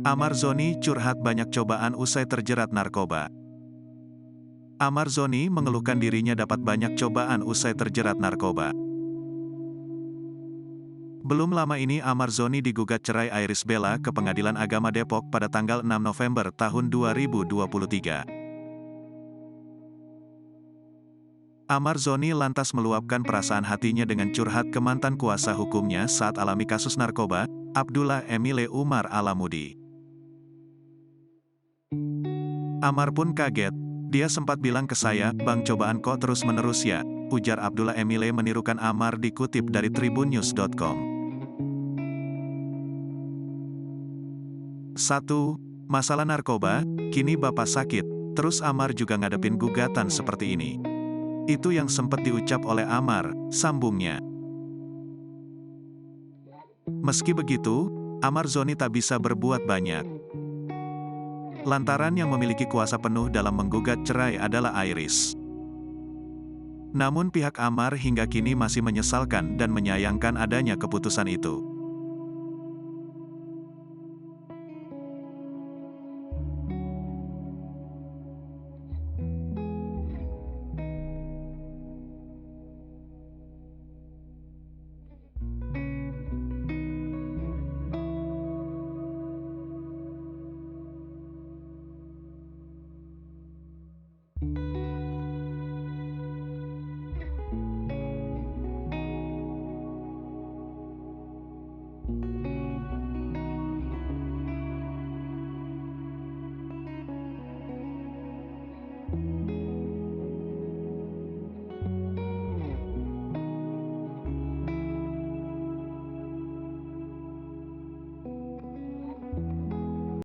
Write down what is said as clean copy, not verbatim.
Amar Zoni curhat banyak cobaan usai terjerat narkoba. Amar Zoni mengeluhkan dirinya dapat banyak cobaan usai terjerat narkoba. Belum lama ini Amar Zoni digugat cerai Irish Bella ke Pengadilan Agama Depok pada tanggal 6 November tahun 2023. Amar Zoni lantas meluapkan perasaan hatinya dengan curhat ke mantan kuasa hukumnya saat alami kasus narkoba, Abdullah Emile Umar Alamudi. Amar pun kaget. Dia sempat bilang ke saya, "Bang, cobaan kok terus-menerus ya?" ujar Abdullah Emile menirukan Amar dikutip dari tribunnews.com. 1. Masalah narkoba, kini bapak sakit, terus Amar juga ngadepin gugatan seperti ini. Itu yang sempat diucap oleh Amar, sambungnya. Meski begitu, Amar Zoni tak bisa berbuat banyak. Lantaran yang memiliki kuasa penuh dalam menggugat cerai adalah Irish. Namun pihak Amar hingga kini masih menyesalkan dan menyayangkan adanya keputusan itu.